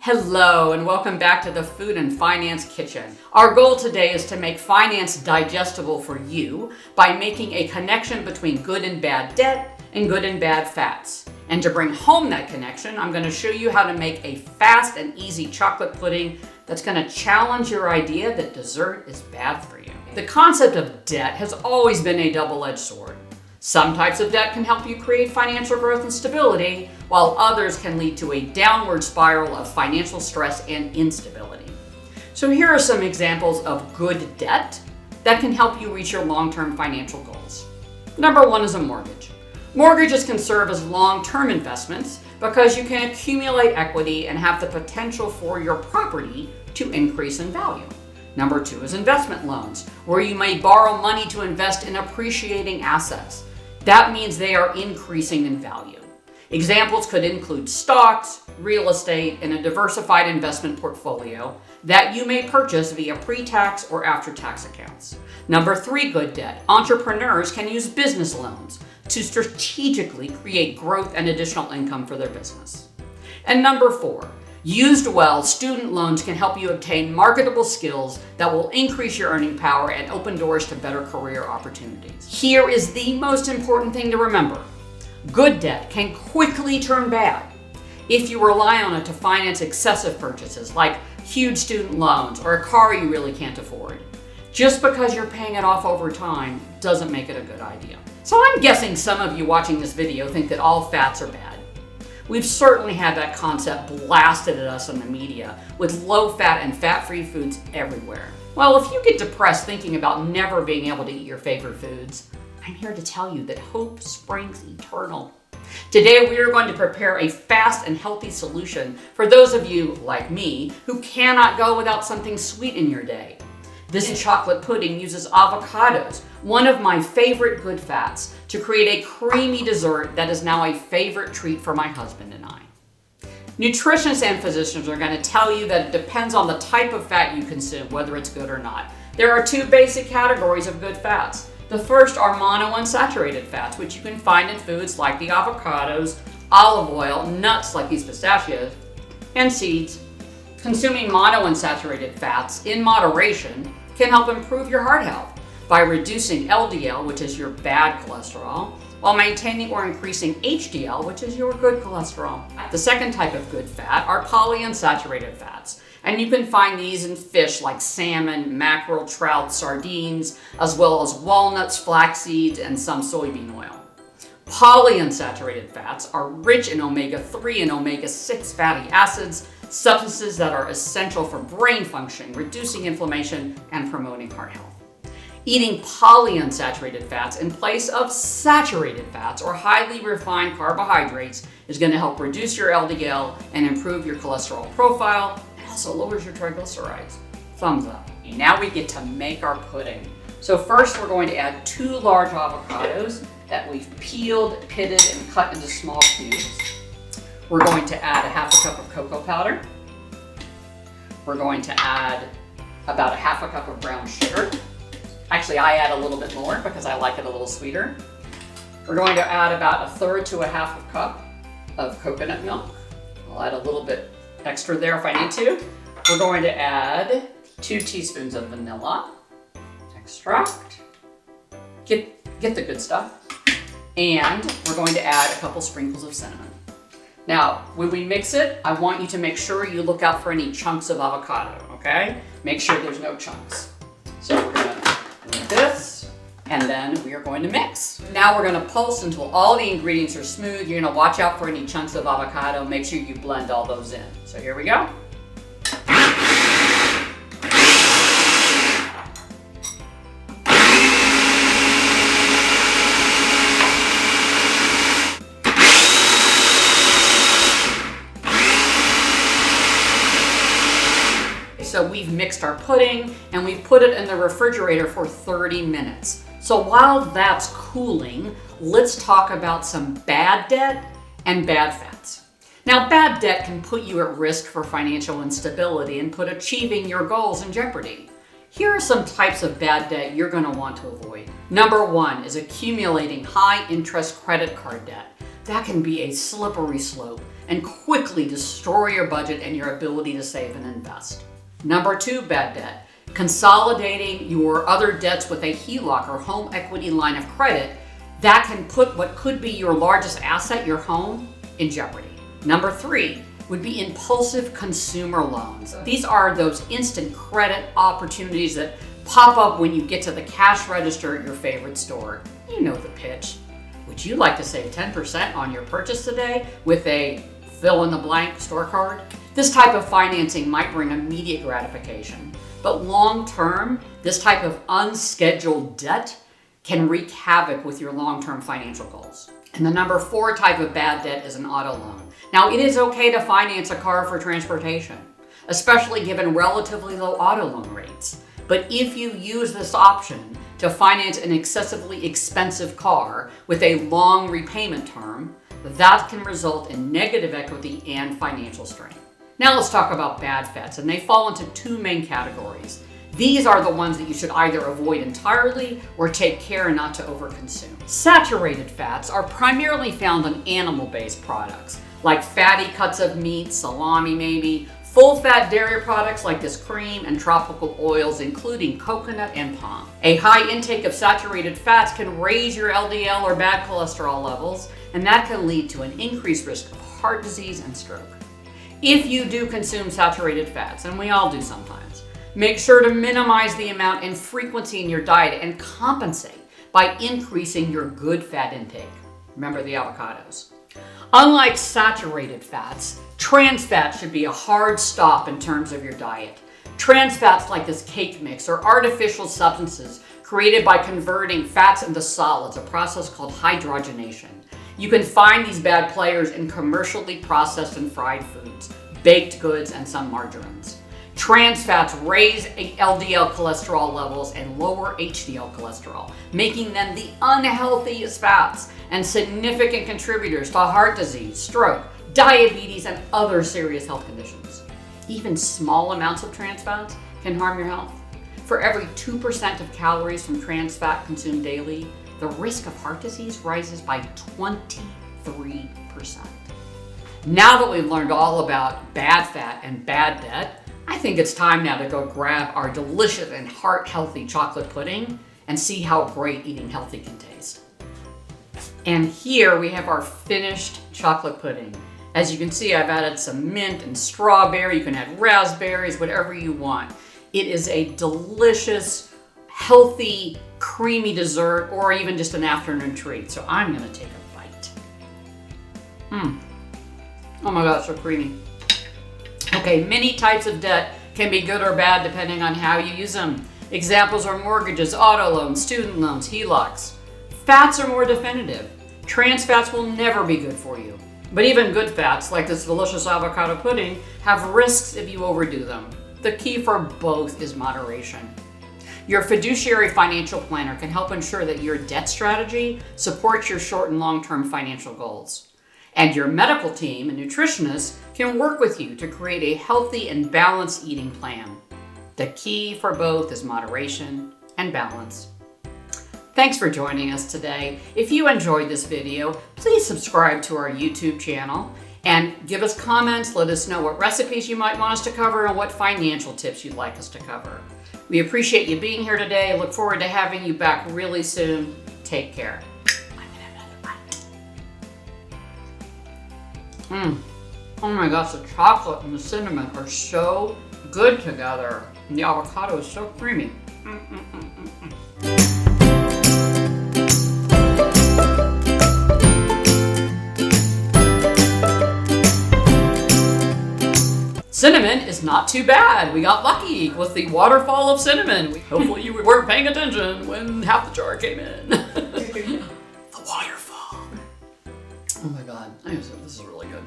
Hello and welcome back to the Food and Finance Kitchen. Our goal today is to make finance digestible for you by making a connection between good and bad debt and good and bad fats. And to bring home that connection, I'm going to show you how to make a fast and easy chocolate pudding that's going to challenge your idea that dessert is bad for you. The concept of debt has always been a double-edged sword. Some types of debt can help you create financial growth and stability, while others can lead to a downward spiral of financial stress and instability. So here are some examples of good debt that can help you reach your long-term financial goals. Number one is a mortgage. Mortgages can serve as long-term investments because you can accumulate equity and have the potential for your property to increase in value. Number two is investment loans, where you may borrow money to invest in appreciating assets. That means they are increasing in value. Examples could include stocks, real estate, and a diversified investment portfolio that you may purchase via pre-tax or after-tax accounts. Number three, good debt. Entrepreneurs can use business loans to strategically create growth and additional income for their business. And number four, used well, student loans can help you obtain marketable skills that will increase your earning power and open doors to better career opportunities. Here is the most important thing to remember. Good debt can quickly turn bad if you rely on it to finance excessive purchases like huge student loans or a car you really can't afford. Just because you're paying it off over time doesn't make it a good idea. So I'm guessing some of you watching this video think that all fats are bad. We've certainly had that concept blasted at us in the media with low-fat and fat-free foods everywhere. Well, if you get depressed thinking about never being able to eat your favorite foods, I'm here to tell you that hope springs eternal. Today, we are going to prepare a fast and healthy solution for those of you, like me, who cannot go without something sweet in your day. This chocolate pudding uses avocados, one of my favorite good fats, to create a creamy dessert that is now a favorite treat for my husband and I. Nutritionists and physicians are going to tell you that it depends on the type of fat you consume, whether it's good or not. There are two basic categories of good fats. The first are monounsaturated fats, which you can find in foods like the avocados, olive oil, nuts like these pistachios, and seeds. Consuming monounsaturated fats in moderation can help improve your heart health by reducing LDL, which is your bad cholesterol, while maintaining or increasing HDL, which is your good cholesterol. The second type of good fat are polyunsaturated fats, and you can find these in fish like salmon, mackerel, trout, sardines, as well as walnuts, flax seeds, and some soybean oil. Polyunsaturated fats are rich in omega-3 and omega-6 fatty acids, substances that are essential for brain function, reducing inflammation, and promoting heart health. Eating polyunsaturated fats in place of saturated fats or highly refined carbohydrates is going to help reduce your LDL and improve your cholesterol profile, and also lowers your triglycerides. Thumbs up. Now we get to make our pudding. So first we're going to add 2 large avocados that we've peeled, pitted, and cut into small cubes. We're going to add a half a cup of cocoa powder. We're going to add about a half a cup of brown sugar. Actually, I add a little bit more because I like it a little sweeter. We're going to add about 1/3 to a half a cup of coconut milk. I'll add a little bit extra there if I need to. We're going to add 2 teaspoons of vanilla extract. Get the good stuff. And we're going to add a couple sprinkles of cinnamon. Now, when we mix it, I want you to make sure you look out for any chunks of avocado, okay? Make sure there's no chunks. So we're gonna do this, and then we are going to mix. Now we're gonna pulse until all the ingredients are smooth. You're gonna watch out for any chunks of avocado. Make sure you blend all those in. So here we go. So we've mixed our pudding and we've put it in the refrigerator for 30 minutes. So while that's cooling, let's talk about some bad debt and bad fats. Now, bad debt can put you at risk for financial instability and put achieving your goals in jeopardy. Here are some types of bad debt you're going to want to avoid. Number one is accumulating high interest credit card debt. that can be a slippery slope and quickly destroy your budget and your ability to save and invest. Number 2, bad debt. Consolidating your other debts with a HELOC or home equity line of credit, that can put what could be your largest asset, your home, in jeopardy. Number 3 would be impulsive consumer loans. These are those instant credit opportunities that pop up when you get to the cash register at your favorite store. You know the pitch. Would you like to save 10% on your purchase today with a fill-in-the-blank store card? This type of financing might bring immediate gratification, but long-term, this type of unscheduled debt can wreak havoc with your long-term financial goals. And the number 4 type of bad debt is an auto loan. Now, it is okay to finance a car for transportation, especially given relatively low auto loan rates. But if you use this option to finance an excessively expensive car with a long repayment term, that can result in negative equity and financial strain. Now let's talk about bad fats, and they fall into 2 main categories. These are the ones that you should either avoid entirely or take care not to overconsume. Saturated fats are primarily found in animal-based products, like fatty cuts of meat, salami maybe, full-fat dairy products like this cream, and tropical oils including coconut and palm. A high intake of saturated fats can raise your LDL or bad cholesterol levels, and that can lead to an increased risk of heart disease and stroke. If you do consume saturated fats, and we all do sometimes, make sure to minimize the amount and frequency in your diet and compensate by increasing your good fat intake. Remember the avocados. Unlike saturated fats, trans fats should be a hard stop in terms of your diet. Trans fats like this cake mix are artificial substances created by converting fats into solids, a process called hydrogenation. You can find these bad players in commercially processed and fried foods, baked goods, and some margarines. Trans fats raise LDL cholesterol levels and lower HDL cholesterol, making them the unhealthiest fats and significant contributors to heart disease, stroke, diabetes, and other serious health conditions. Even small amounts of trans fats can harm your health. For every 2% of calories from trans fat consumed daily, the risk of heart disease rises by 23%. Now that we've learned all about bad fat and bad debt, I think it's time now to go grab our delicious and heart-healthy chocolate pudding and see how great eating healthy can taste. And here we have our finished chocolate pudding. As you can see, I've added some mint and strawberry. You can add raspberries, whatever you want. It is a delicious, healthy, creamy dessert, or even just an afternoon treat. So I'm gonna take a bite. Oh my God, so creamy. Okay, many types of debt can be good or bad depending on how you use them. Examples are mortgages, auto loans, student loans, HELOCs. Fats are more definitive. Trans fats will never be good for you. But even good fats, like this delicious avocado pudding, have risks if you overdo them. The key for both is moderation. Your fiduciary financial planner can help ensure that your debt strategy supports your short and long-term financial goals. And your medical team and nutritionist can work with you to create a healthy and balanced eating plan. The key for both is moderation and balance. Thanks for joining us today. If you enjoyed this video, please subscribe to our YouTube channel and give us comments. Let us know what recipes you might want us to cover and what financial tips you'd like us to cover. We appreciate you being here today. I look forward to having you back really soon. Take care. Oh my gosh, the chocolate and the cinnamon are so good together. And the avocado is so creamy. Cinnamon is not too bad. We got lucky with the waterfall of cinnamon. Hopefully you weren't paying attention when half the jar came in. The waterfall. Oh my God, this is really good.